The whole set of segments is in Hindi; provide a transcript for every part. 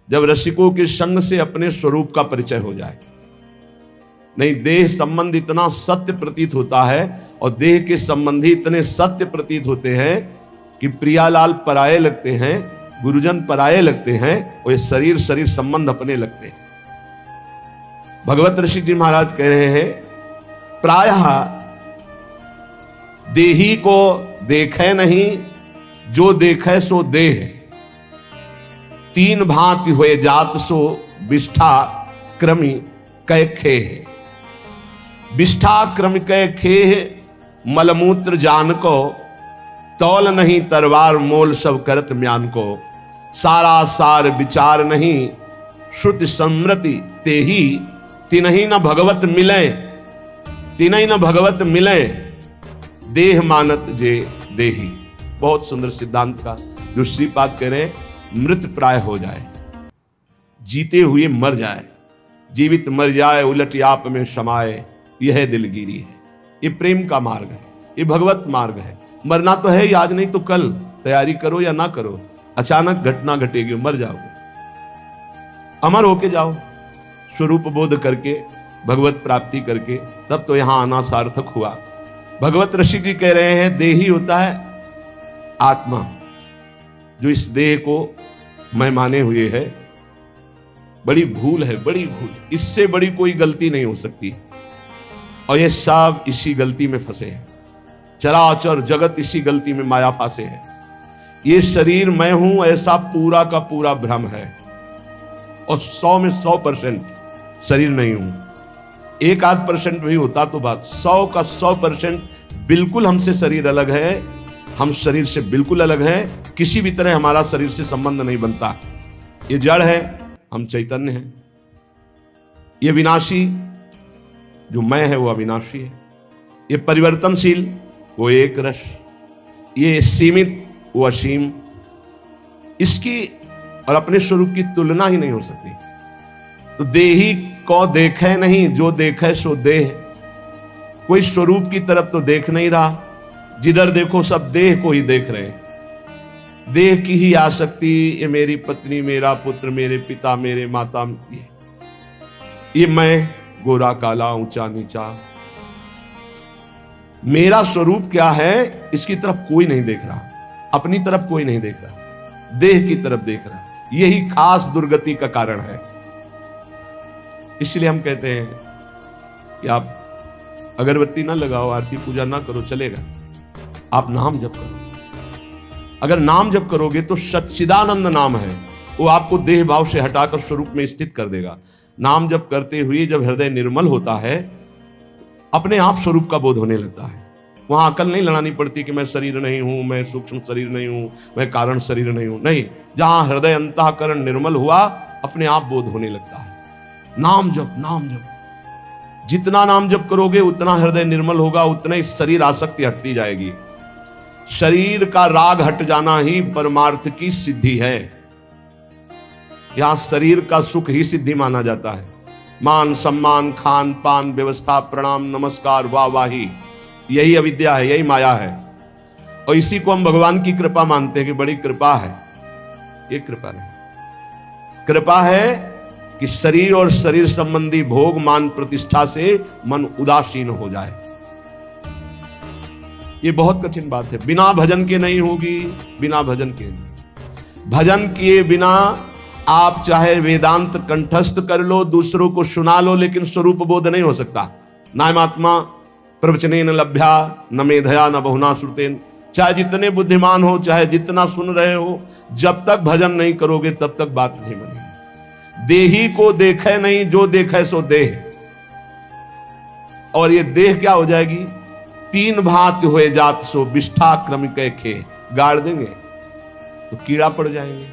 जब रसिकों के संग से अपने स्वरूप का परिचय हो जाए। नहीं, देह संबंध इतना सत्य प्रतीत होता है और देह के संबंधी इतने सत्य प्रतीत होते हैं कि प्रियालाल पराये लगते हैं, गुरुजन पराये लगते हैं और ये शरीर शरीर संबंध अपने लगते हैं। भगवत ऋषि जी महाराज कह रहे हैं, प्रायः देही को देखे नहीं, जो देखे सो देह। तीन भांति हुए जात सो विष्ठा क्रमि कै खेह। विष्ठा क्रमि कै खेह, मलमूत्र जान को, तौल नहीं तरवार मोल सब करत म्यान को। सारा सार विचार नहीं, श्रुति स्मृति तेही, तिनहि न भगवत मिले, तिनहि न भगवत मिले, देह मानत जे देही। बहुत सुंदर सिद्धांत का जो श्रीपाद कह रहे, मृत प्राय हो जाए, जीते हुए मर जाए, जीवित मर जाए, उलट आप में समाये, यह दिलगिरी है। ये प्रेम का मार्ग है, ये भगवत मार्ग है। मरना तो है ही, आज नहीं तो कल, तैयारी करो या ना करो, अचानक घटना घटेगी, मर जाओगे। अमर होके जाओ, स्वरूप बोध करके, भगवत प्राप्ति करके, तब तो यहां आना सार्थक हुआ। भगवत ऋषि जी कह रहे हैं, देही होता है आत्मा, जो इस देह को मैं माने हुए है। बड़ी भूल है, बड़ी भूल, इससे बड़ी कोई गलती नहीं हो सकती। और ये सब इसी गलती में फंसे हैं, चराचर जगत इसी गलती में माया फांसे है। ये शरीर मैं हूं ऐसा पूरा का पूरा भ्रम है, और 100 में 100% शरीर नहीं हूं। 1-8% भी होता तो बात, 100 का 100% बिल्कुल हमसे शरीर अलग है, हम शरीर से बिल्कुल अलग है। किसी भी तरह हमारा शरीर से संबंध नहीं बनता। ये जड़ है, हम चैतन्य हैं। ये विनाशी जो मैं है वो अविनाशी है। ये परिवर्तनशील वो एक रस, ये सीमित वो असीम। इसकी और अपने स्वरूप की तुलना ही नहीं हो सकती। तो देही को देखे नहीं, जो देखे सो देह। कोई स्वरूप की तरफ तो देख नहीं रहा, जिधर देखो सब देह को ही देख रहे हैं। देह की ही आसक्ति, ये मेरी पत्नी, मेरा पुत्र, मेरे पिता, मेरे माता, ये मैं, गोरा काला, ऊंचा नीचा। मेरा स्वरूप क्या है, इसकी तरफ कोई नहीं देख रहा, अपनी तरफ कोई नहीं देख रहा, देह की तरफ देख रहा। यही खास दुर्गति का कारण है। इसलिए हम कहते हैं कि आप अगरबत्ती ना लगाओ, आरती पूजा ना करो, चलेगा, आप नाम जप करो। अगर नाम जप करोगे तो सच्चिदानंद नाम है, वो आपको देह भाव से हटाकर स्वरूप में स्थित कर देगा। नाम जप करते हुए जब हृदय निर्मल होता है, अपने आप स्वरूप का बोध होने लगता है। वहां अकल नहीं लड़ानी पड़ती कि मैं शरीर नहीं हूं, मैं सूक्ष्म शरीर नहीं हूं, मैं कारण शरीर नहीं हूं। नहीं, जहां हृदय अंतःकरण निर्मल हुआ, अपने आप बोध होने लगता है। नाम जप, नाम जप, जितना नाम जप करोगे उतना हृदय निर्मल होगा, उतना ही शरीर आसक्ति हटती जाएगी। शरीर का राग हट जाना ही परमार्थ की सिद्धि है। यहां शरीर का सुख ही सिद्धि माना जाता है। मान सम्मान, खान पान, व्यवस्था, प्रणाम, नमस्कार, वाहवाही, यही अविद्या है, यही माया है। और इसी को हम भगवान की कृपा मानते हैं कि बड़ी कृपा है। ये कृपा नहीं, कृपा है कि शरीर और शरीर संबंधी भोग, मान, प्रतिष्ठा से मन उदासीन हो जाए। ये बहुत कठिन बात है। बिना भजन के नहीं होगी, बिना भजन के नहीं। भजन किए बिना आप चाहे वेदांत कंठस्थ कर लो, दूसरों को सुना लो, लेकिन स्वरूप बोध नहीं हो सकता। नायमात्मा प्रवचनेन लभ्या न मेधया न बहुना श्रुतेन। चाहे जितने बुद्धिमान हो, चाहे जितना सुन रहे हो, जब तक भजन नहीं करोगे तब तक बात नहीं बनेगी। देही को देखे नहीं, जो देखे सो देह। और ये देह क्या हो जाएगी, तीन भांति हुए जात सो विष्ठा क्रम के खे। गाड़ देंगे तो कीड़ा पड़ जाएंगे,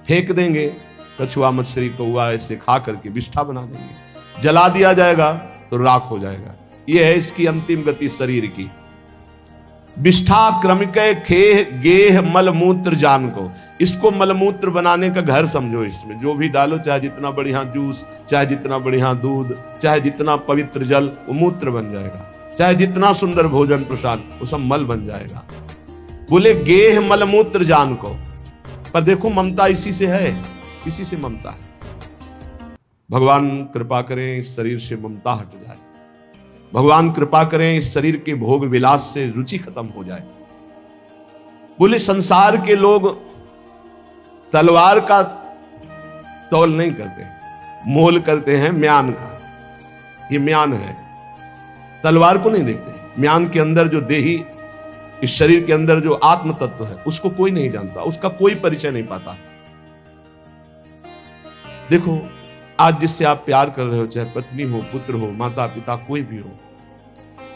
फेंक देंगे कछुआ मछली कौआ ऐसे खा करके विष्ठा बना देंगे, जला दिया जाएगा तो राख हो जाएगा। यह है इसकी अंतिम गति शरीर की। विष्ठा क्रम के खे गेह मलमूत्र जान को। इसको मलमूत्र बनाने का घर समझो। इसमें जो भी डालो, चाहे जितना बढ़िया जूस, चाहे जितना बढ़िया दूध, चाहे जितना पवित्र जल, वो मूत्र बन जाएगा। चाहे जितना सुंदर भोजन प्रसाद, वो सब मल बन जाएगा। बोले गेह मलमूत्र जान को। पर देखो ममता इसी से है। किसी से ममता है। भगवान कृपा करें इस शरीर से ममता हट जाए, भगवान कृपा करें इस शरीर के भोग विलास से रुचि खत्म हो जाए। बोले संसार के लोग तलवार का तौल नहीं करते, मोल करते हैं म्यान का। ये म्यान है, तलवार को नहीं देखते। म्यान के अंदर जो देही, इस शरीर के अंदर जो आत्म तत्व है, उसको कोई नहीं जानता, उसका कोई परिचय नहीं पाता। देखो आज जिससे आप प्यार कर रहे हो, चाहे पत्नी हो, पुत्र हो, माता पिता, कोई भी हो,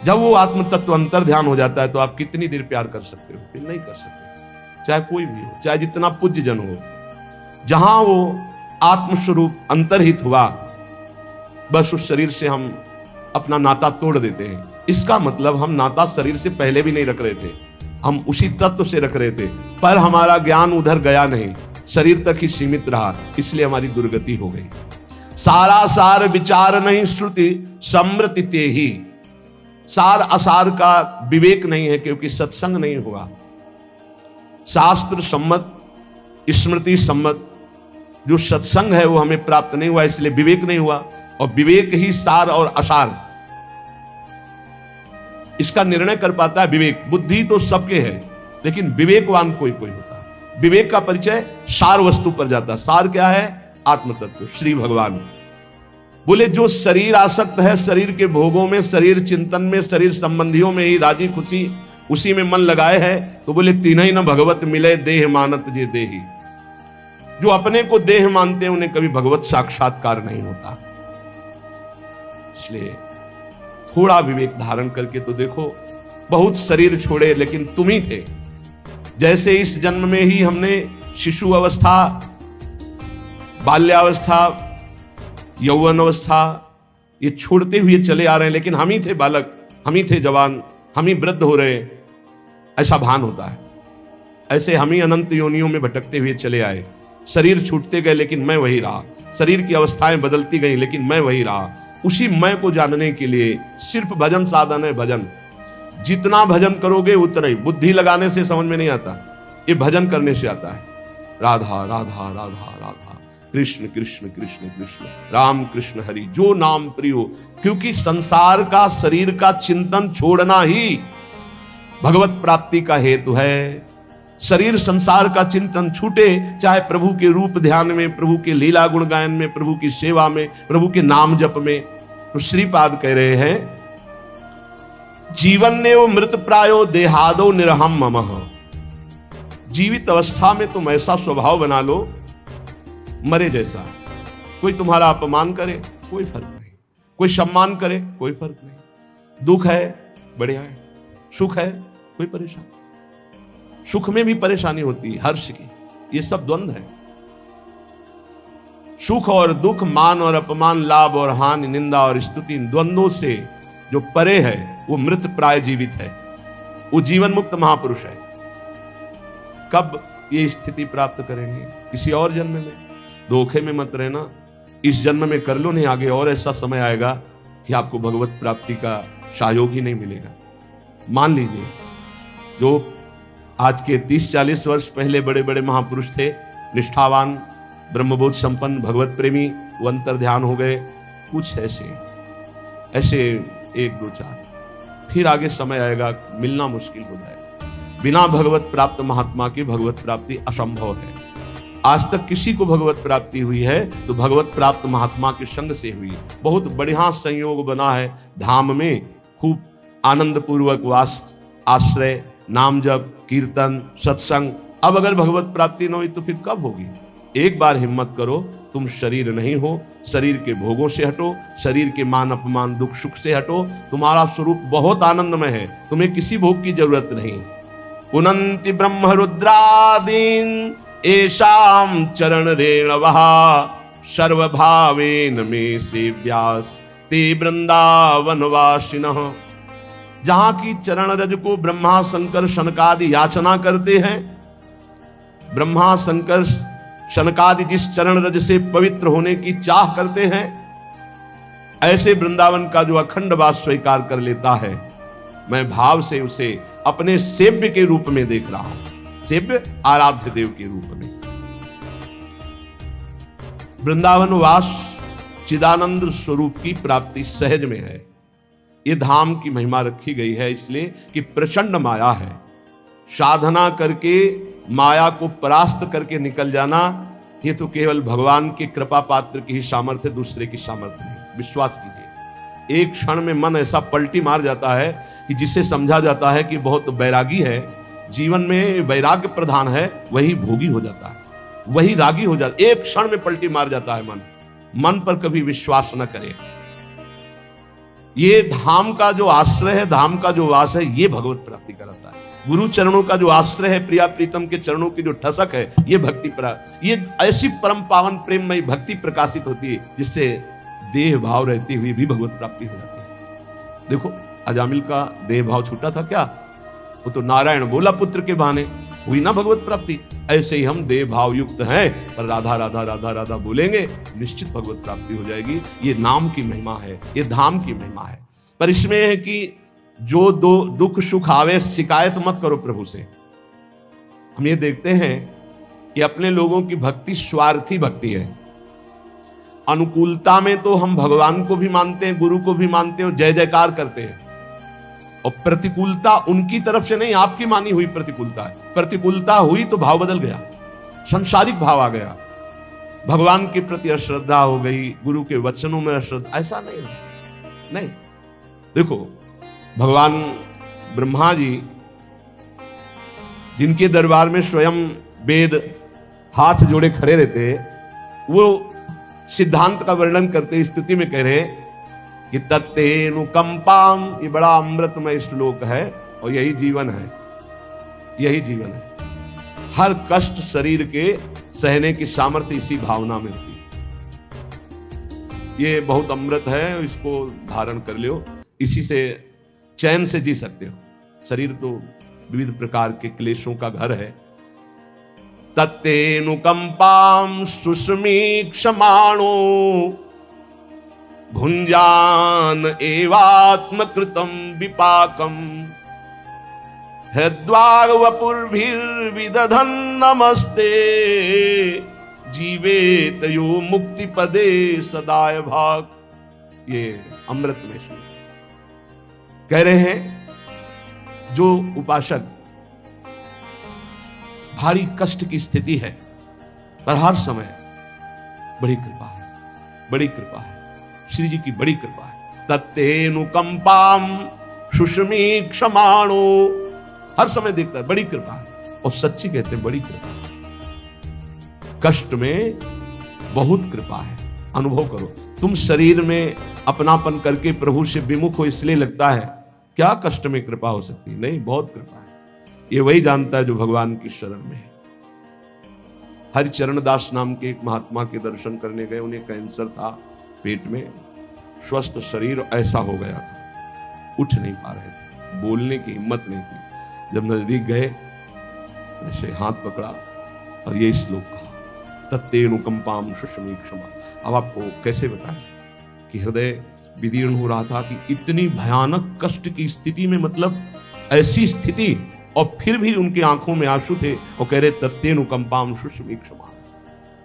जब वो आत्म तत्व अंतर ध्यान हो जाता है तो आप कितनी देर प्यार कर सकते हो? फिर नहीं कर सकते। चाहे कोई भी हो, चाहे जितना पूज्य जन हो, जहां वो आत्मस्वरूप अंतर्हित हुआ, बस उस शरीर से हम अपना नाता तोड़ देते हैं। इसका मतलब हम नाता शरीर से पहले भी नहीं रख रहे थे, हम उसी तत्व से रख रहे थे, पर हमारा ज्ञान उधर गया नहीं, शरीर तक ही सीमित रहा, इसलिए हमारी दुर्गति हो गई। सारा सार विचार नहीं श्रुति समृति ते ही। सार असार का विवेक नहीं है, क्योंकि सत्संग नहीं हुआ। शास्त्र सम्मत, स्मृति सम्मत जो सत्संग है वो हमें प्राप्त नहीं हुआ, इसलिए विवेक नहीं हुआ। और विवेक ही सार और असार इसका निर्णय कर पाता है। विवेक, बुद्धि तो सबके है, लेकिन विवेकवान कोई कोई होता है। विवेक का परिचय सार वस्तु पर जाता है। सार क्या है? आत्म तत्व, श्री भगवान। बोले जो शरीर आसक्त है, शरीर के भोगों में, शरीर चिंतन में, शरीर संबंधियों में ही राजी खुशी उसी में मन लगाए है, तो बोले तीनही न भगवत मिले देह मानत जे देही। जो अपने को देह मानते हैं उन्हें कभी भगवत साक्षात्कार नहीं होता। इसलिए थोड़ा विवेक धारण करके तो देखो। बहुत शरीर छोड़े लेकिन तुम ही थे। जैसे इस जन्म में ही हमने शिशु अवस्था, बाल्यावस्था, यौवन अवस्था ये छोड़ते हुए चले आ रहे हैं, लेकिन हम ही थे बालक, हम ही थे जवान, हम ही वृद्ध हो रहे हैं, ऐसा भान होता है। ऐसे हम ही अनंत योनियों में भटकते हुए चले आए। शरीर छूटते गए लेकिन मैं वही रहा, शरीर की अवस्थाएं बदलती गई लेकिन मैं वही रहा। उसी मैं को जानने के लिए सिर्फ भजन साधन है। भजन जितना भजन करोगे उतना ही। बुद्धि लगाने से समझ में नहीं आता, ये भजन करने से आता है। राधा राधा राधा राधा, कृष्ण कृष्ण कृष्ण कृष्ण, राम कृष्ण हरि, जो नाम प्रियो। क्योंकि संसार का, शरीर का चिंतन छोड़ना ही भगवत प्राप्ति का हेतु है। शरीर संसार का चिंतन छूटे, चाहे प्रभु के रूप ध्यान में, प्रभु के लीला गुण गायन में, प्रभु की सेवा में, प्रभु के नाम जप में। तो श्रीपाद कह रहे हैं जीवन ने वो मृत प्रायो देहादो निरहम ममः। जीवित अवस्था में तुम ऐसा स्वभाव बना लो मरे जैसा। कोई तुम्हारा अपमान करे कोई फर्क नहीं, कोई सम्मान करे कोई फर्क नहीं। दुख है बढ़िया है, सुख है कोई परेशानी। सुख में भी परेशानी होती है, हर्ष की, ये सब द्वंद्व है। सुख और दुख, मान और अपमान, लाभ और हानि, निंदा और स्तुति, द्वंद्वों से जो परे है वो मृत प्राय जीवित है, वो जीवन मुक्त महापुरुष है। कब ये स्थिति प्राप्त करेंगे? किसी और जन्म में। धोखे में मत रहना, इस जन्म में कर लो, नहीं आगे और ऐसा समय आएगा कि आपको भगवत प्राप्ति का सहयोग ही नहीं मिलेगा। मान लीजिए जो आज के 30-40 वर्ष पहले बड़े बड़े महापुरुष थे, निष्ठावान, ब्रह्मबोध संपन्न, भगवत प्रेमी, वो अंतर ध्यान हो गए। कुछ ऐसे 1-2-4, फिर आगे समय आएगा मिलना मुश्किल हो जाएगा। बिना भगवत प्राप्त महात्मा की भगवत प्राप्ति असंभव है। आज तक किसी को भगवत प्राप्ति हुई है तो भगवत प्राप्त महात्मा के संग से हुई। बहुत बढ़िया संयोग बना है धाम में, खूब आनंद पूर्वक वास, आश्रय, नाम जप, कीर्तन, सत्संग। अब अगर भगवत प्राप्ति न हुई तो फिर कब होगी? एक बार हिम्मत करो, तुम शरीर नहीं हो, शरीर के भोगों से हटो, शरीर के मान अपमान दुख सुख से हटो। तुम्हारा स्वरूप बहुत आनंदमय है, तुम्हें किसी भोग की जरूरत नहीं। पुनंति ब्रह्म रुद्रादीन एषाम चरण रेणवः सर्वभावेन मे सेव्यास ते वृंदावनवासिनः। जहां की चरण रज को ब्रह्मा शंकर शनकादि याचना करते हैं, ब्रह्मा शंकर शनकादि जिस चरण रज से पवित्र होने की चाह करते हैं, ऐसे वृंदावन का जो अखंड वास स्वीकार कर लेता है, मैं भाव से उसे अपने सेव्य के रूप में देख रहा हूं। सेव्य आराध्य देव के रूप में। वृंदावन वास चिदानंद स्वरूप की प्राप्ति सहज में है। ये धाम की महिमा रखी गई है इसलिए कि प्रचंड माया है। साधना करके माया को परास्त करके निकल जाना, ये तो केवल भगवान के कृपा पात्र की ही सामर्थ्य, दूसरे की सामर्थ्य नहीं। विश्वास कीजिए, एक क्षण में मन ऐसा पलटी मार जाता है कि जिसे समझा जाता है कि बहुत बैरागी है, जीवन में वैराग्य प्रधान है, वही भोगी हो जाता है, वही रागी हो जाता है। एक क्षण में पलटी मार जाता है मन। मन पर कभी विश्वास न करे। ये धाम का जो आश्रय है, धाम का जो वास है, ये भगवत प्राप्ति कराता है। गुरु चरणों का जो आश्रय है, प्रिया प्रीतम के चरणों की जो ठसक है, ये भक्ति ये ऐसी परम पावन प्रेममयी भक्ति प्रकाशित होती है जिससे देह भाव रहते हुए भी भगवत प्राप्ति हो जाती है। देखो अजामिल का देह भाव छूटा था क्या? वो तो नारायण बोला पुत्र के बहाने, हुई ना भगवत प्राप्ति। ऐसे ही हम देह भाव युक्त हैं, पर राधा राधा राधा राधा बोलेंगे, निश्चित भगवत प्राप्ति हो जाएगी। ये नाम की महिमा है, ये धाम की महिमा है। पर इसमें है कि जो दुख सुख आवे, शिकायत मत करो प्रभु से। हम ये देखते हैं कि अपने लोगों की भक्ति स्वार्थी भक्ति है। अनुकूलता में तो हम भगवान को भी मानते हैं, गुरु को भी मानते हैं, जय जयकार करते हैं, और प्रतिकूलता उनकी तरफ से नहीं, आपकी मानी हुई प्रतिकूलता है। प्रतिकूलता हुई तो भाव बदल गया, संसारिक भाव आ गया, भगवान के प्रति अश्रद्धा हो गई, गुरु के वचनों में अश्रद्धा। ऐसा नहीं होना चाहिए। नहीं, देखो भगवान ब्रह्मा जी जिनके दरबार में स्वयं वेद हाथ जोड़े खड़े रहते हैं, वो सिद्धांत का वर्णन करते स्थिति में कह रहे कि तत्तेनुकंपाम, ये बड़ा अमृतमय श्लोक है और यही जीवन है, यही जीवन है। हर कष्ट शरीर के सहने की सामर्थ्य इसी भावना में होती है। ये बहुत अमृत है, इसको धारण कर लो, इसी से चैन से जी सकते हो। शरीर तो विविध प्रकार के क्लेशों का घर है। तत्तेनुकंपाम सुस्मीक्षमाणो भुंजान एवात्मकृतं विपाकम हृद्वार वपुर्भिर्विदधन् नमस्ते जीवेत यो मुक्ति पदे सदाय भाग। ये अमृत में श्लोक कह रहे हैं, जो उपासक भारी कष्ट की स्थिति है, पर हर समय बड़ी कृपा है, बड़ी कृपा है, श्री जी की बड़ी कृपा है। तत्तेनुकंपाम सुस्मीक्षमाणो, हर समय देखता है, बड़ी कृपा है, और सच्ची कहते हैं बड़ी कृपा है। कष्ट में बहुत कृपा है, अनुभव करो। तुम शरीर में अपनापन करके प्रभु से विमुख हो, इसलिए लगता है क्या कष्ट में कृपा हो सकती है? नहीं, बहुत कृपा है। ये वही जानता है जो भगवान की शरण में है। हरिचरण दास नाम के एक महात्मा के दर्शन करने गए, उन्हें कैंसर था पेट में, स्वस्थ शरीर ऐसा हो गया था, उठ नहीं पा रहे थे, बोलने की हिम्मत नहीं थी। जब नजदीक गए, ऐसे हाथ पकड़ा और ये श्लोक कहा, तत्तेनुकंपाम सुस्मीक्षमा। अब आपको कैसे बताएं कि हृदय विदीर्ण हो रहा था कि इतनी भयानक कष्ट की स्थिति में, मतलब ऐसी स्थिति, और फिर भी उनकी आंखों में आंसू थे और कह रहे तत्तेनुकंपाम सुस्मीक्षमा।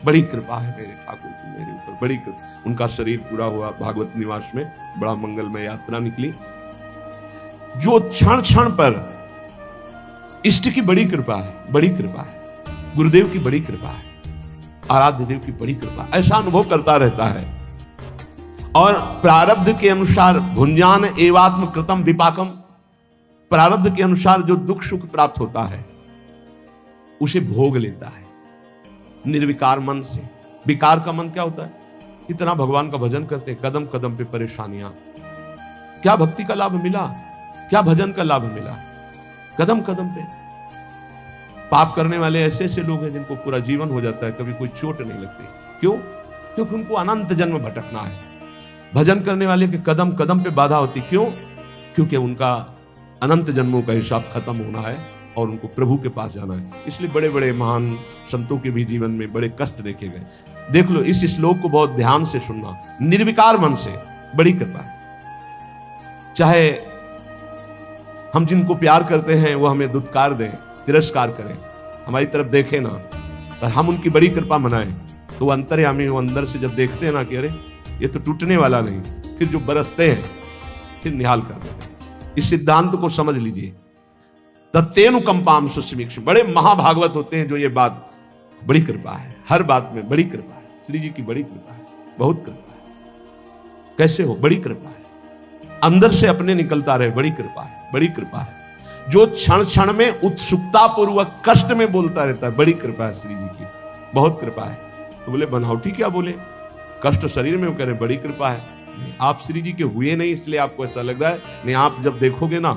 बड़ी कृपा है मेरे ठाकुर की मेरे ऊपर, बड़ी कृपा। उनका शरीर पूरा हुआ, भागवत निवास में बड़ा मंगलमय यात्रा निकली। जो क्षण क्षण पर इष्ट की बड़ी कृपा है, बड़ी कृपा है, गुरुदेव की बड़ी कृपा है, आराध्य देव की बड़ी कृपा, ऐसा अनुभव करता रहता है। और प्रारब्ध के अनुसार भुंजान एवात्म कृतम विपाकम, प्रारब्ध के अनुसार जो दुख सुख प्राप्त होता है उसे भोग लेता है निर्विकार मन से। विकार का मन क्या होता है? इतना भगवान का भजन करते, कदम कदम पे परेशानियां, क्या भक्ति का लाभ मिला, क्या भजन का लाभ मिला? कदम कदम पे पाप करने वाले ऐसे ऐसे लोग हैं जिनको पूरा जीवन हो जाता है, कभी कोई चोट नहीं लगती। क्यों? क्योंकि उनको अनंत जन्म भटकना है। भजन करने वाले के कदम कदम पे बाधा होती, क्यों? क्योंकि उनका अनंत जन्मों का हिसाब खत्म होना है और उनको प्रभु के पास जाना है। इसलिए बड़े बड़े महान संतों के भी जीवन में बड़े कष्ट देखे गए। देख लो, इस श्लोक को बहुत ध्यान से सुनना। निर्विकार मन से बड़ी कृपा है। चाहे हम जिनको प्यार करते हैं वो हमें दुत्कार दें, तिरस्कार करें, हमारी तरफ देखें ना, पर हम उनकी बड़ी कृपा मनाएं। तो अंतर्यामी वो अंदर से जब देखते हैं ना कि अरे ये तो टूटने वाला नहीं, फिर जो बरसते हैं फिर निहाल कर देते हैं। इस सिद्धांत को समझ लीजिए। तत्तेनुकंपाम सुस्मीक्षु, बड़े महाभागवत होते हैं जो ये बात, बड़ी कृपा है, हर बात में बड़ी कृपा है, श्री जी की बड़ी कृपा है, बहुत कृपा है। कैसे हो? बड़ी कृपा है, अंदर से अपने निकलता रहे, बड़ी कृपा है, बड़ी कृपा है। जो क्षण क्षण में उत्सुकता पूर्वक कष्ट में बोलता रहता है, बड़ी कृपा है श्री जी की, बहुत कृपा है। तो बोले बनावटी क्या बोले, कष्ट शरीर में, वो कह रहे बड़ी कृपा है। नहीं, आप श्री जी के हुए नहीं इसलिए आपको ऐसा लग रहा है। नहीं, आप जब देखोगे ना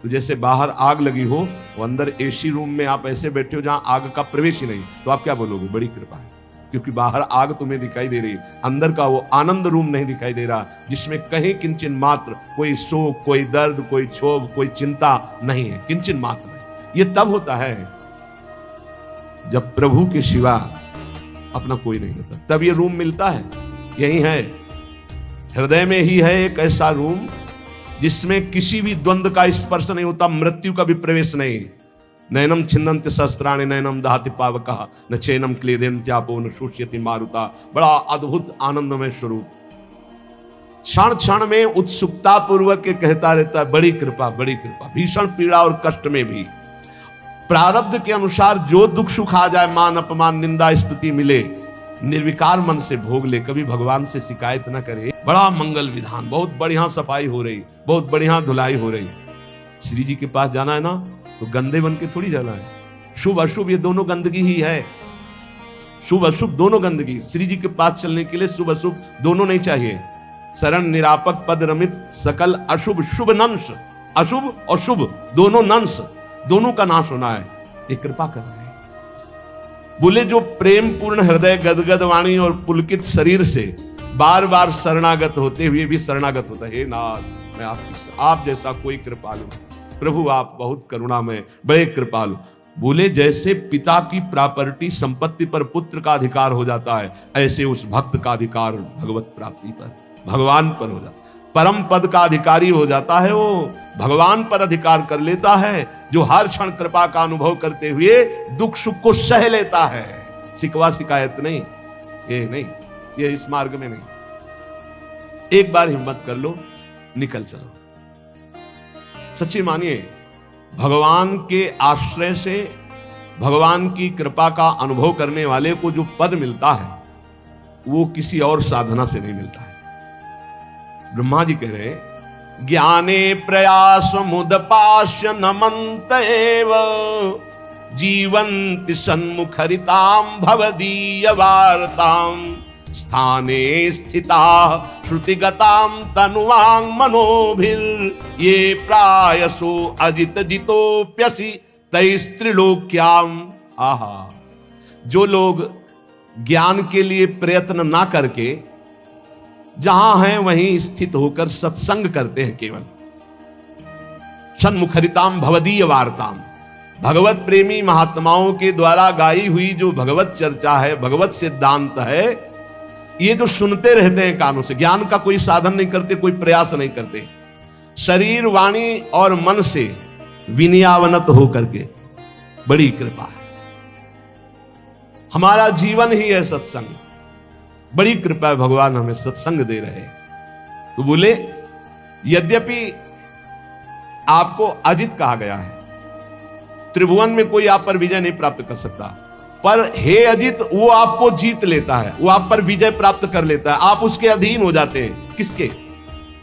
तो जैसे बाहर आग लगी हो, वो अंदर एसी रूम में आप ऐसे बैठे हो जहां आग का प्रवेश ही नहीं, तो आप क्या बोलोगे? बड़ी कृपा है। क्योंकि बाहर आग तुम्हें दिखाई दे रही, अंदर का वो आनंद रूम नहीं दिखाई दे रहा, जिसमें कहीं किंचन मात्र कोई शोक, कोई दर्द, कोई क्षोभ, कोई चिंता नहीं है, किंचन मात्र नहीं। ये तब होता है जब प्रभु के सिवा अपना कोई नहीं होता, तब ये रूम मिलता है। यही है, हृदय में ही है एक ऐसा रूम जिसमें किसी भी द्वंद्व का स्पर्श नहीं होता, मृत्यु का भी प्रवेश नहीं। नैनम छिन्नन्ति शस्त्राणि नैनम दहति पावकः न चैनम क्लेदन्त्यापो न शुष्यति मारुता। बड़ा अद्भुत आनंदमय स्वरूप, क्षण क्षण में उत्सुकता पूर्वक के कहता रहता है बड़ी कृपा, बड़ी कृपा। भीषण पीड़ा और कष्ट में भी प्रारब्ध के अनुसार जो दुख सुख आ जाए, मान अपमान निंदा स्तुति मिले, निर्विकार मन से भोग ले, कभी भगवान से शिकायत न करे। बड़ा मंगल विधान, बहुत बढ़िया सफाई हो रही, बहुत बढ़िया धुलाई हो रही। श्री जी के पास जाना है ना तो गंदे बन के थोड़ी जाना है। शुभ अशुभ ये दोनों गंदगी ही है, शुभ अशुभ दोनों गंदगी। श्री जी के पास चलने के लिए शुभ अशुभ दोनों नहीं चाहिए। शरण निरापक पद रमित सकल अशुभ शुभ नंश, अशुभ और शुभ दोनों नंश, दोनों का नाश होना है। ये कृपा कर रहे हैं। बोले जो प्रेम पूर्ण हृदय गदगद वाणी और पुलकित शरीर से बार बार शरणागत होते हुए भी शरणागत होता है, हे नाथ मैं आप जैसा कोई कृपालु प्रभु, आप बहुत करुणामय, बड़े कृपालु। बोले जैसे पिता की प्रॉपर्टी संपत्ति पर पुत्र का अधिकार हो जाता है, ऐसे उस भक्त का अधिकार भगवत प्राप्ति पर, भगवान पर हो जाता है। परम पद का अधिकारी हो जाता है, वो भगवान पर अधिकार कर लेता है, जो हर क्षण कृपा का अनुभव करते हुए दुख सुख को सह लेता है। शिकवा शिकायत नहीं, ये नहीं, ये इस मार्ग में नहीं। एक बार हिम्मत कर लो, निकल चलो। सच्ची मानिए, भगवान के आश्रय से भगवान की कृपा का अनुभव करने वाले को जो पद मिलता है वो किसी और साधना से नहीं मिलता है। ब्रह्मा जी कह रहे ज्ञाने प्रयास मुदपाश्य नमन्त एव जीवन्ति सन्मुखरितां भवदीय वार्तां स्थाने स्थिता श्रुतिगतां तनुवां मनोभिर ये प्रायसो अजित जितोप्यसि तैस्त्रिलोक्याम। आहा, जो लोग ज्ञान के लिए प्रयत्न ना करके जहां हैं वहीं स्थित होकर सत्संग करते हैं, केवल सन्मुखरिताम भवदीय वार्ताम, भगवत प्रेमी महात्माओं के द्वारा गाई हुई जो भगवत चर्चा है, भगवत सिद्धांत है, ये जो सुनते रहते हैं कानों से, ज्ञान का कोई साधन नहीं करते, कोई प्रयास नहीं करते, शरीर वाणी और मन से विनयावनत होकर के, बड़ी कृपा है। हमारा जीवन ही है सत्संग, बड़ी कृपा है, भगवान हमें सत्संग दे रहे हैं। तो बोले यद्यपि आपको अजित कहा गया है, त्रिभुवन में कोई आप पर विजय नहीं प्राप्त कर सकता, पर हे अजित वो आपको जीत लेता है, वो आप पर विजय प्राप्त कर लेता है, आप उसके अधीन हो जाते हैं। किसके?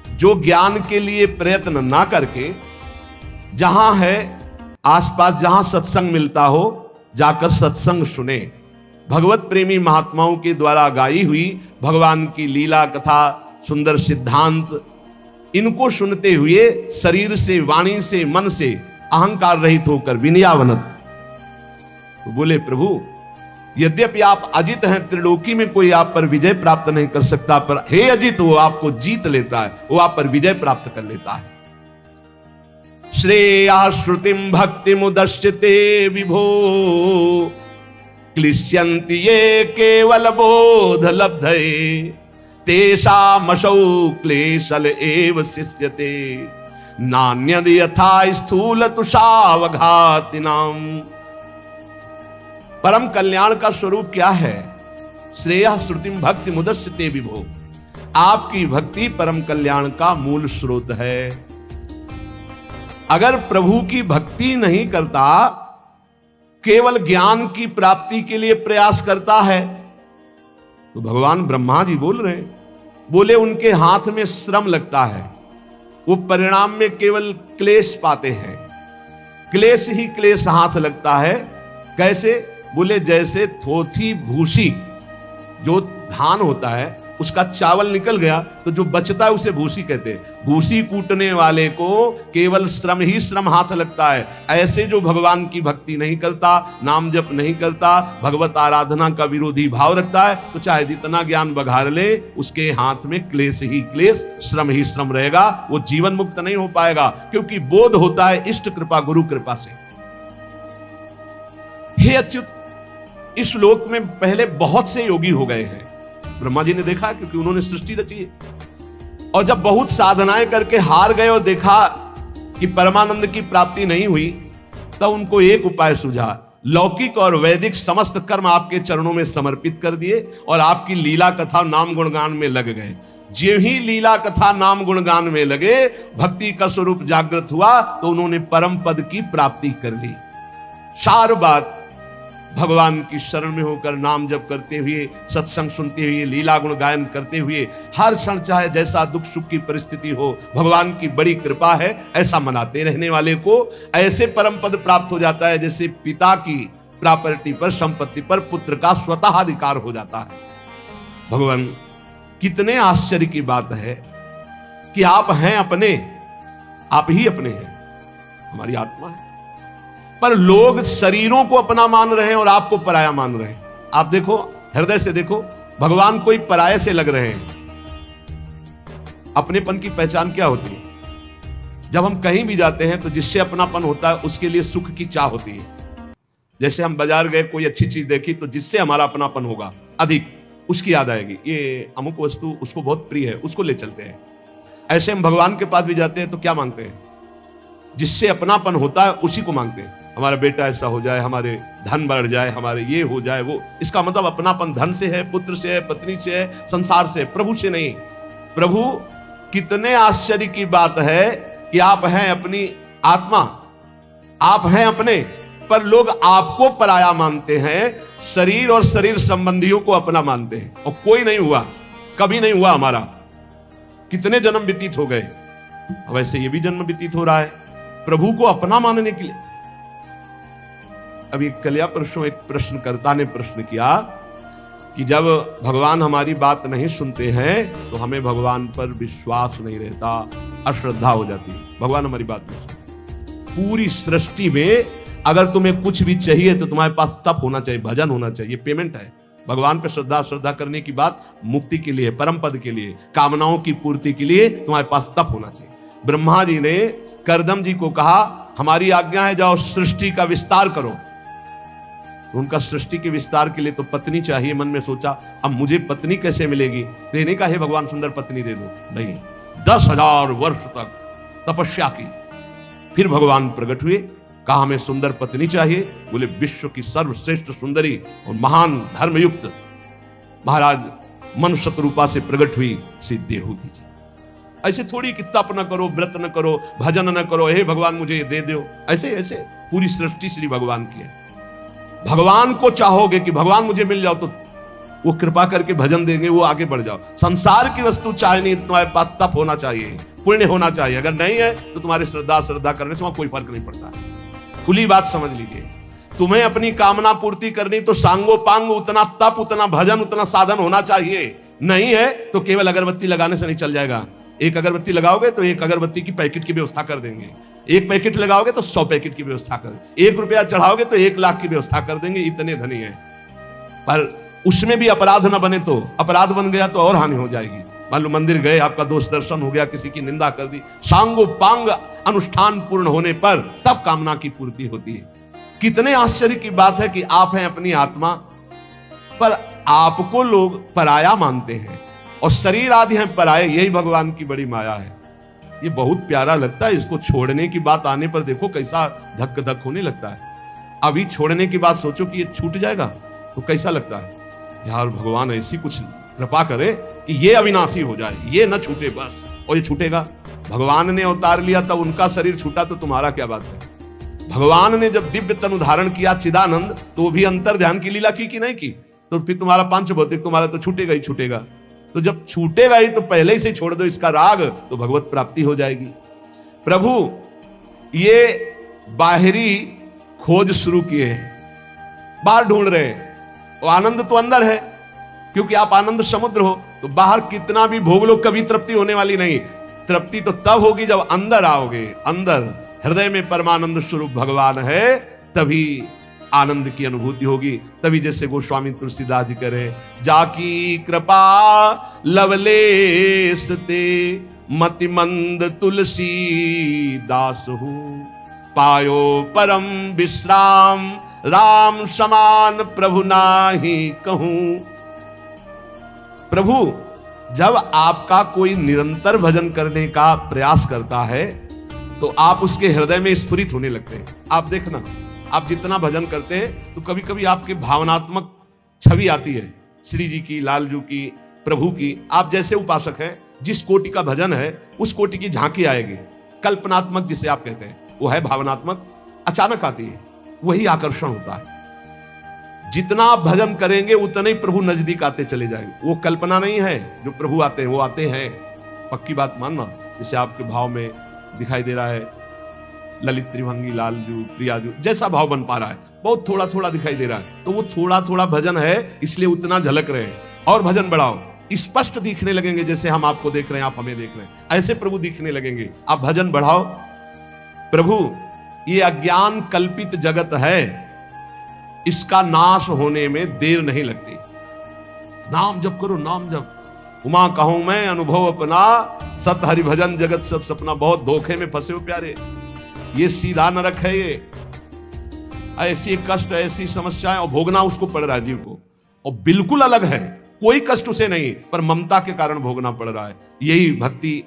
जो ज्ञान के लिए प्रयत्न ना करके जहां है आसपास, जहां सत्संग मिलता हो, जाकर सत्संग सुने, भगवत प्रेमी महात्माओं के द्वारा गाई हुई भगवान की लीला कथा, सुंदर सिद्धांत, इनको सुनते हुए शरीर से, वाणी से, मन से अहंकार रहित होकर विनयावनत। तो बोले प्रभु यद्यपि आप अजित हैं, त्रिलोकी में कोई आप पर विजय प्राप्त नहीं कर सकता, पर हे अजित वो आपको जीत लेता है, वो आप पर विजय प्राप्त कर लेता है। श्रेया श्रुतिम भक्ति मुदश्यते विभो क्लिश्यन्ति ये केवल बोध लब्धये तेषामशौ क्लेशल एव शिष्यते नान्यद यथा स्थूल तुषावघातिनाम। परम कल्याण का स्वरूप क्या है? श्रेयः श्रुतिम भक्ति मुदस्यते विभो। आपकी भक्ति परम कल्याण का मूल स्रोत है। अगर प्रभु की भक्ति नहीं करता, केवल ज्ञान की प्राप्ति के लिए प्रयास करता है, तो भगवान ब्रह्मा जी बोल रहे हैं, बोले उनके हाथ में श्रम लगता है, वो परिणाम में केवल क्लेश पाते हैं, क्लेश ही क्लेश हाथ लगता है। कैसे? बोले जैसे थोथी भूसी, जो धान होता है उसका चावल निकल गया तो जो बचता है उसे भूसी कहते हैं। भूसी कूटने वाले को केवल श्रम ही श्रम हाथ लगता है। ऐसे जो भगवान की भक्ति नहीं करता, नाम जप नहीं करता, भगवत आराधना का विरोधी भाव रखता है, तो चाहे जितना ज्ञान बघार ले, उसके हाथ में क्लेश ही क्लेश, श्रम ही श्रम रहेगा। वो जीवन मुक्त नहीं हो पाएगा, क्योंकि बोध होता है इष्ट कृपा, गुरु कृपा से। हे अच्युत, इस लोक में पहले बहुत से योगी हो गए हैं, ब्रह्मा जी ने देखा, क्योंकि उन्होंने सृष्टि रची है। और जब बहुत साधनाएं करके हार गए और देखा कि परमानंद की प्राप्ति नहीं हुई, तब उनको एक उपाय सूझा। लौकिक और वैदिक समस्त कर्म आपके चरणों में समर्पित कर दिए और आपकी लीला कथा नाम गुणगान में लग गए। जो ही लीला कथा नाम गुणगान में लगे, भक्ति का स्वरूप जागृत हुआ, तो उन्होंने परम पद की प्राप्ति कर ली। सार बात भगवान की शरण में होकर नाम जप करते हुए, सत्संग सुनते हुए, लीला गुण गायन करते हुए, हर क्षण चाहे जैसा दुख सुख की परिस्थिति हो, भगवान की बड़ी कृपा है ऐसा मनाते रहने वाले को ऐसे परम पद प्राप्त हो जाता है, जैसे पिता की प्रॉपर्टी पर, संपत्ति पर पुत्र का स्वतः अधिकार हो जाता है। भगवान, कितने आश्चर्य की बात है कि आप हैं अपने, आप ही अपने हैं, हमारी आत्मा है, पर लोग शरीरों को अपना मान रहे हैं और आपको पराया मान रहे हैं। आप देखो, हृदय से देखो, भगवान कोई पराये से लग रहे हैं। अपनेपन की पहचान क्या होती है? जब हम कहीं भी जाते हैं तो जिससे अपनापन होता है उसके लिए सुख की चाह होती है। जैसे हम बाजार गए, कोई अच्छी चीज देखी, तो जिससे हमारा अपनापन होगा अधिक, उसकी याद आएगी, ये अमुक वस्तु उसको बहुत प्रिय है, उसको ले चलते हैं। ऐसे हम भगवान के पास भी जाते हैं तो क्या मांगते हैं? जिससे अपनापन होता है उसी को मांगते हैं। हमारा बेटा ऐसा हो जाए, हमारे धन बढ़ जाए, हमारे ये हो जाए, वो। इसका मतलब अपनापन धन से है, पुत्र से है, पत्नी से है, संसार से, प्रभु से नहीं। प्रभु, कितने आश्चर्य की बात है कि आप हैं अपनी आत्मा, आप हैं अपने, पर लोग आपको पराया मानते हैं, शरीर और शरीर संबंधियों को अपना मानते हैं। और कोई नहीं हुआ, कभी नहीं हुआ हमारा। कितने जन्म व्यतीत हो गए, वैसे ये भी जन्म व्यतीत हो रहा है प्रभु को अपना मानने के लिए। अभी कल्या परसों एक प्रश्नकर्ता ने प्रश्न किया कि जब भगवान हमारी बात नहीं सुनते हैं तो हमें भगवान पर विश्वास नहीं रहता, अश्रद्धा हो जाती है, भगवान हमारी बात नहीं सुनते। पूरी सृष्टि में अगर तुम्हें कुछ भी चाहिए तो तुम्हारे पास तप होना चाहिए, भजन होना चाहिए, पेमेंट है। भगवान पे श्रद्धा करने की बात मुक्ति के लिए, परम पद के लिए, कामनाओं की पूर्ति के लिए तुम्हारे पास तप होना चाहिए। ब्रह्मा जी ने करदम जी को कहा, हमारी आज्ञा है जाओ सृष्टि का विस्तार करो। उनका सृष्टि के विस्तार के लिए तो पत्नी चाहिए। मन में सोचा, अब मुझे पत्नी कैसे मिलेगी? देने का है भगवान सुंदर पत्नी दे दो, नहीं, 10,000 वर्ष तक तपस्या की, फिर भगवान प्रकट हुए। कहा हमें सुंदर पत्नी चाहिए। बोले विश्व की सर्वश्रेष्ठ सुंदरी और महान धर्मयुक्त महाराज मनुष्य रूपा से प्रकट हुई श्री देहूति जी। ऐसे थोड़ी कि तप न करो, व्रत न करो, भजन न करो, हे भगवान मुझे ये दे दो, ऐसे ऐसे पूरी सृष्टि श्री भगवान की है। भगवान को चाहोगे कि भगवान मुझे मिल जाओ तो वो कृपा करके भजन देंगे, वो आगे बढ़ जाओ। संसार की वस्तु चाहनी, तुम्हारे पास तप होना चाहिए, पुण्य होना चाहिए। अगर नहीं है तो तुम्हारी श्रद्धा करने से वहां कोई फर्क नहीं पड़ता। खुली बात समझ लीजिए, तुम्हें अपनी कामना पूर्ति करनी तो सांगो पांग उतना तप, उतना भजन, उतना साधन होना चाहिए। नहीं है तो केवल अगरबत्ती लगाने से नहीं चल जाएगा। एक अगरबत्ती लगाओगे तो एक अगरबत्ती की पैकेट की व्यवस्था कर देंगे, एक पैकेट लगाओगे तो 100 पैकेट की व्यवस्था कर देंगे, 1 रुपया चढ़ाओगे तो 1 लाख की व्यवस्था कर देंगे, इतने धनी है। पर उसमें भी अपराध न बने तो, अपराध बन गया तो और हानि हो जाएगी। मान लो मंदिर गए, आपका दोष दर्शन हो गया, किसी की निंदा कर दी, सांगो पांग अनुष्ठान पूर्ण होने पर तब कामना की पूर्ति होती है। कितने आश्चर्य की बात है कि आप हैं अपनी आत्मा, पर आपको लोग पराया मानते हैं और शरीर आदि हैं पराये। यही भगवान की बड़ी माया है। ये बहुत प्यारा लगता है। इसको छोड़ने की बात आने पर देखो कैसा धक धक होने लगता है। अभी छोड़ने की बात सोचो कि ये छूट जाएगा तो कैसा लगता है। यार भगवान ऐसी कुछ कृपा करे कि ये अविनाशी हो जाए, ये न छूटे बस, और ये छूटेगा। भगवान ने अवतार लिया तब उनका शरीर छूटा, तो तुम्हारा क्या बात है। भगवान ने जब दिव्य तनु धारण किया चिदानंद, तो भी अंतर ध्यान की लीला की कि नहीं की, तो फिर तुम्हारा पांच भौतिक तुम्हारा तो छूटेगा ही छूटेगा। तो जब छूटेगा ही तो पहले ही से छोड़ दो इसका राग, तो भगवत प्राप्ति हो जाएगी। प्रभु ये बाहरी खोज शुरू किए हैं, बाहर ढूंढ रहे हैं, और आनंद तो अंदर है, क्योंकि आप आनंद समुद्र हो। तो बाहर कितना भी भोग लो कभी तृप्ति होने वाली नहीं। तृप्ति तो तब होगी जब अंदर आओगे, अंदर हृदय में परमानंद स्वरूप भगवान है, तभी आनंद की अनुभूति होगी। तभी जैसे गोस्वामी तुलसीदास जी करे, जाकी कृपा लवलेश ते मति मंद तुलसी दास हो, पायो परम विश्राम राम समान प्रभु नाही कहूं। प्रभु जब आपका कोई निरंतर भजन करने का प्रयास करता है तो आप उसके हृदय में स्फुरित होने लगते हैं। आप देखना, आप जितना भजन करते हैं तो कभी कभी आपके भावनात्मक छवि आती है, श्री जी की, लालजू की, प्रभु की। आप जैसे उपासक हैं, जिस कोटि का भजन है उस कोटि की झांकी आएगी। कल्पनात्मक जिसे आप कहते हैं वो है भावनात्मक, अचानक आती है, वही आकर्षण होता है। जितना आप भजन करेंगे उतने ही प्रभु नजदीक आते चले जाएंगे। वो कल्पना नहीं है, जो प्रभु आते हैं वो आते हैं, पक्की बात मानना। जैसे आपके भाव में दिखाई दे रहा है, ललित त्रिभंगी, लालजू, प्रियाजू, जैसा भाव बन पा रहा है, बहुत थोड़ा थोड़ा दिखाई दे रहा है, तो वो थोड़ा थोड़ा भजन है, इसलिए उतना झलक रहे हैं। और भजन बढ़ाओ, स्पष्ट दिखने लगेंगे, जैसे हम आपको देख रहे हैं, आप हमें देख रहे हैं, ऐसे प्रभु दिखने लगेंगे। आप भजन बढ़ाओ। प्रभु ये अज्ञान कल्पित जगत है, इसका नाश होने में देर नहीं लगती। नाम जप करो, नाम जप। उमा कहूं मैं अनुभव अपना, सत हरि भजन जगत सब सपना। बहुत धोखे में फंसे हो प्यारे, ये सीधा नरक है, ये ऐसी कष्ट, ऐसी समस्याएं, और भोगना उसको पड़ रहा है जीव को, और बिल्कुल अलग है, कोई कष्ट उसे नहीं, पर ममता के कारण भोगना पड़ रहा है। यही भक्ति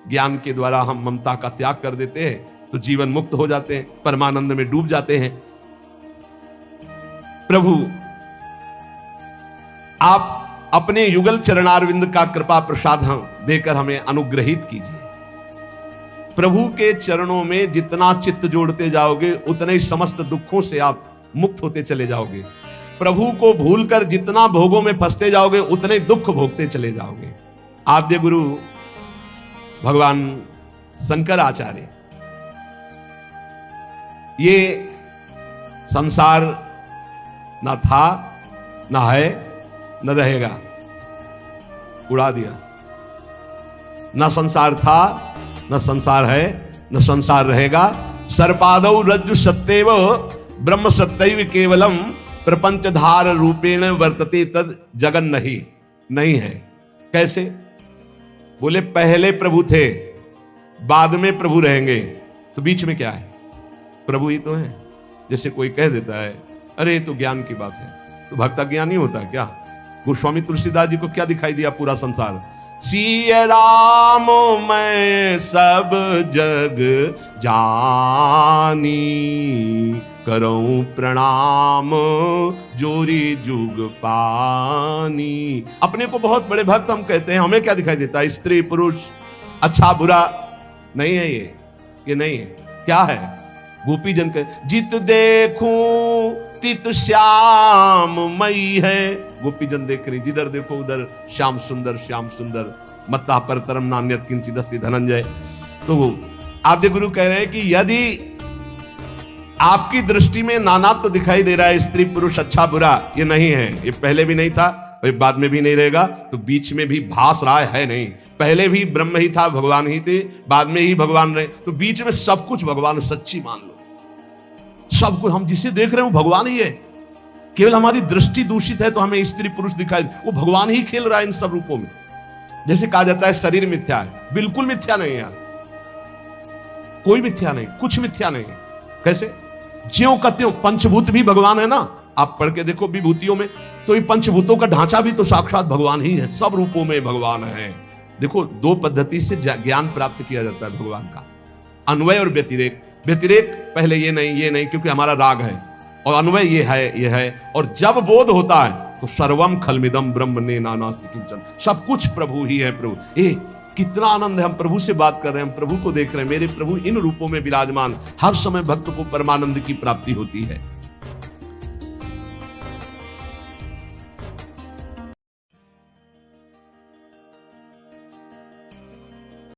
ज्ञान के द्वारा हम ममता का त्याग कर देते हैं तो जीवन मुक्त हो जाते हैं, परमानंद में डूब जाते हैं। प्रभु आप अपने युगल चरणारविंद का कृपा प्रसाद देकर हमें अनुग्रहित कीजिए। प्रभु के चरणों में जितना चित्त जोड़ते जाओगे उतने ही समस्त दुखों से आप मुक्त होते चले जाओगे। प्रभु को भूलकर जितना भोगों में फंसते जाओगे उतने दुख भोगते चले जाओगे। आद्य गुरु भगवान शंकराचार्य, ये संसार ना था, ना है, न रहेगा, उड़ा दिया। ना संसार था, न संसार है, न संसार रहेगा। सर्पादौ रज्जु सत्येव ब्रह्म सत्यैव केवलम प्रपंच धार रूपेण वर्तते तद जगन नहीं, नहीं है। कैसे? बोले पहले प्रभु थे, बाद में प्रभु रहेंगे, तो बीच में क्या है? प्रभु ही तो है। जैसे कोई कह देता है अरे ये तो ज्ञान की बात है, तो भक्त ज्ञान ही होता है क्या? गोस्वामी तुलसीदास जी को क्या दिखाई दिया? पूरा संसार। सिय राम मैं सब जग जानी, करऊं प्रणाम जोरी जुग पानी। अपने को बहुत बड़े भक्त हम कहते हैं, हमें क्या दिखाई देता है? स्त्री पुरुष, अच्छा बुरा नहीं है ये नहीं है। क्या है? गोपी जन के जित देखूं तित श्याम मई है। गोपी जन देख रही, जिधर देखो उधर श्याम सुंदर, श्याम सुंदर। मत्ता पर तरम नान्यत किंचित अस्ति धनंजय। तो आद्य गुरु कह रहे हैं कि यदि आपकी दृष्टि में नानात्व तो दिखाई दे रहा है, स्त्री पुरुष अच्छा बुरा, ये नहीं है, ये पहले भी नहीं था और बाद में भी नहीं रहेगा, तो बीच में भी भास रहा है नहीं। पहले भी ब्रह्म ही था, भगवान ही थे, बाद में ही भगवान रहे, तो बीच में सब कुछ भगवान। सच्ची मान लो, सब कुछ हम जिसे देख रहे हैं वो भगवान ही है। केवल हमारी दृष्टि दूषित है तो हमें स्त्री पुरुष दिखाई, वो भगवान ही खेल रहा है इन सब रूपों में। जैसे कहा जाता है शरीर मिथ्या है, बिल्कुल मिथ्या नहीं है यार, कोई मिथ्या नहीं, कुछ मिथ्या नहीं। कैसे? ज्यों का त्यों, पंचभूत भी भगवान है ना। आप पढ़ के देखो विभूतियों में, तो ये पंचभूतों का ढांचा भी तो साक्षात भगवान ही है, सब रूपों में भगवान है। देखो दो पद्धति से ज्ञान प्राप्त किया जाता है भगवान का, अन्वय और व्यतिरेक। व्यतिरेक पहले ये नहीं, क्योंकि हमारा राग है, और अन्वय ये है। और जब बोध होता है तो सर्वम खलमिदम ब्रह्म ने नानास्ति किंचन, सब कुछ प्रभु ही है। प्रभु कितना आनंद है, हम प्रभु से बात कर रहे हैं, हम प्रभु को देख रहे हैं। मेरे प्रभु इन रूपों में विराजमान, हर समय भक्त को परमानंद की प्राप्ति होती है।